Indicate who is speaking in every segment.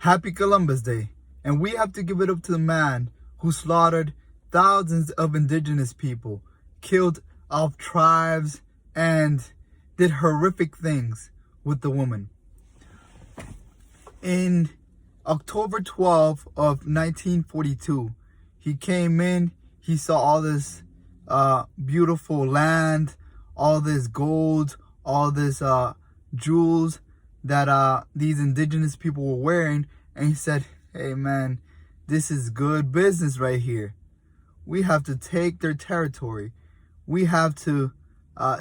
Speaker 1: Happy Columbus Day, and we have to give it up to the man who slaughtered thousands of indigenous people, killed off tribes, and did horrific things with the woman. In October 12th of 1942, he came in, he saw all this beautiful land, all this gold, all this jewels that these indigenous people were wearing, and he said, hey man, this is good business right here. We have to take their territory. We have to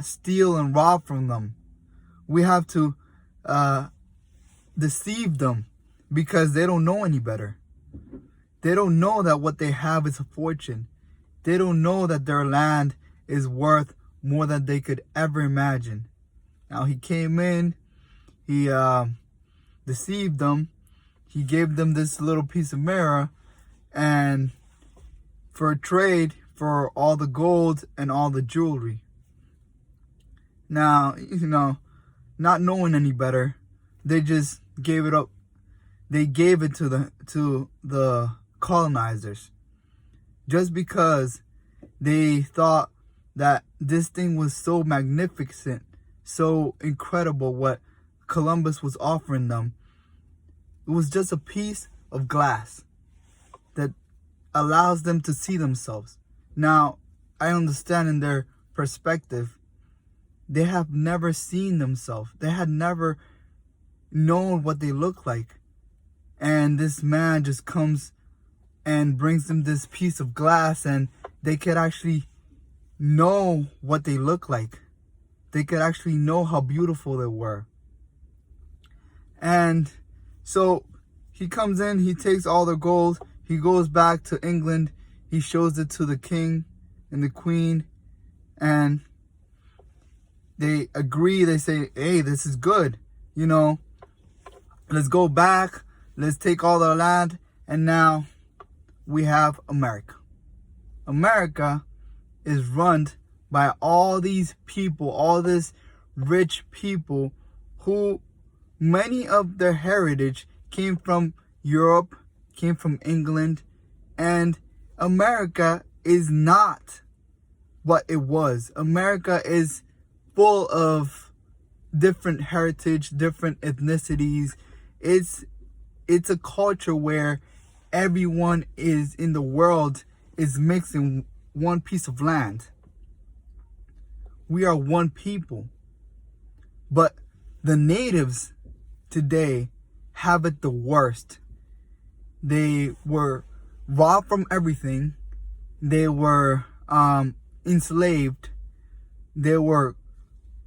Speaker 1: steal and rob from them. We have to deceive them because they don't know any better. They don't know that what they have is a fortune. They don't know that their land is worth more than they could ever imagine. Now he came in, he deceived them. He gave them this little piece of mirror, and for a trade for all the gold and all the jewelry. Now, not knowing any better, they just gave it up. They gave it to the colonizers, just because they thought that this thing was so magnificent, so incredible what Columbus was offering them. It was just a piece of glass that allows them to see themselves. Now, I understand in their perspective, they have never seen themselves. They had never known what they look like. And this man just comes and brings them this piece of glass, and they could actually know what they look like. They could actually know how beautiful they were. And so he comes in, he takes all the gold, he goes back to England, he shows it to the king and the queen, and they agree. They say, hey, this is good, let's go back, let's take all the land, and now we have America. America is run by all these people, all these rich people who many of their heritage came from Europe, came from England, and America is not what it was. America is full of different heritage, different ethnicities. It's a culture where everyone is in the world is mixed in one piece of land. We are one people. But the natives today have it the worst. They were robbed from everything. They were enslaved. They were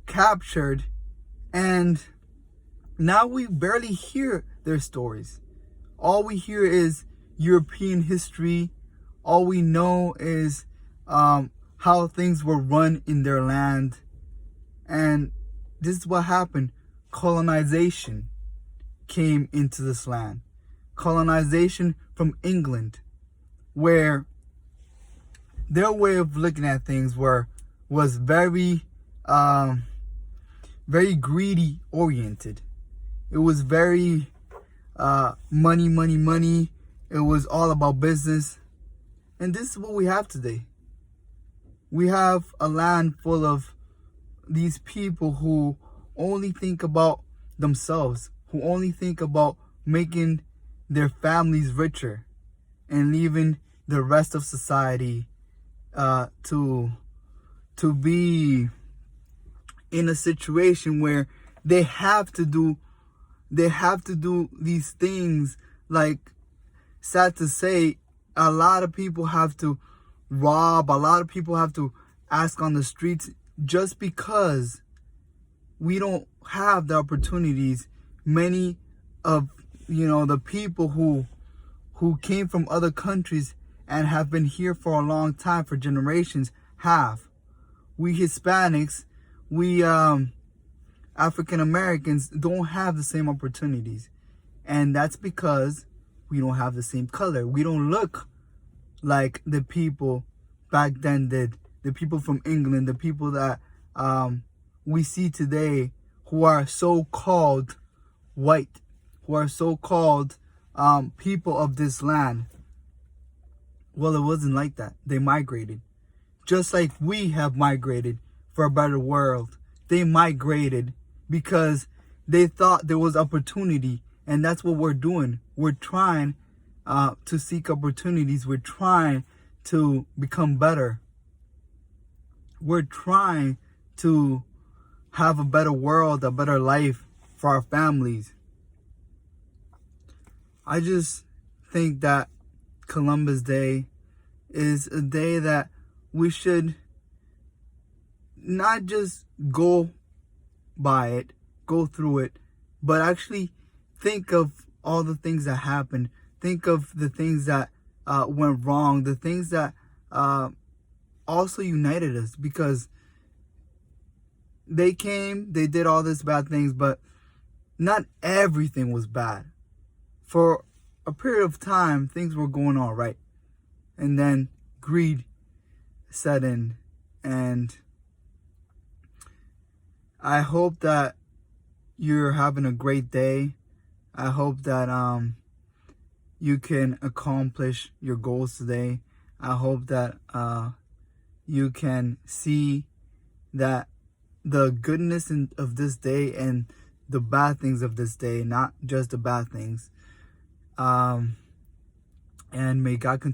Speaker 1: captured. And now we barely hear their stories. All we hear is European history. All we know is how things were run in their land. And this is what happened. Colonization came into this land. Colonization from England, where their way of looking at things was very greedy oriented. It was very money. It was all about business. And this is what we have today. We have a land full of these people who only think about themselves, who only think about making their families richer and leaving the rest of society to be in a situation where they have to do these things. Like, sad to say, a lot of people have to rob, a lot of people have to ask on the streets just because we don't have the opportunities many of the people who came from other countries and have been here for a long time, for generations, have. We Hispanics, we African Americans don't have the same opportunities. And that's because we don't have the same color. We don't look like the people back then did. The people from England, the people that we see today, who are so-called white, who are so-called people of this land. Well, it wasn't like that. They migrated. Just like we have migrated for a better world. They migrated because they thought there was opportunity. And that's what we're doing. We're trying to seek opportunities. We're trying to become better. We're trying to have a better world, a better life for our families. I just think that Columbus Day is a day that we should not just go by it, go through it, but actually think of all the things that happened. Think of the things that went wrong, the things that also united us, because they came, they did all these bad things, but not everything was bad. For a period of time, things were going all right. And then greed set in. And I hope that you're having a great day. I hope that you can accomplish your goals today. I hope that you can see that the goodness of this day and the bad things of this day, not just the bad things. And may God continue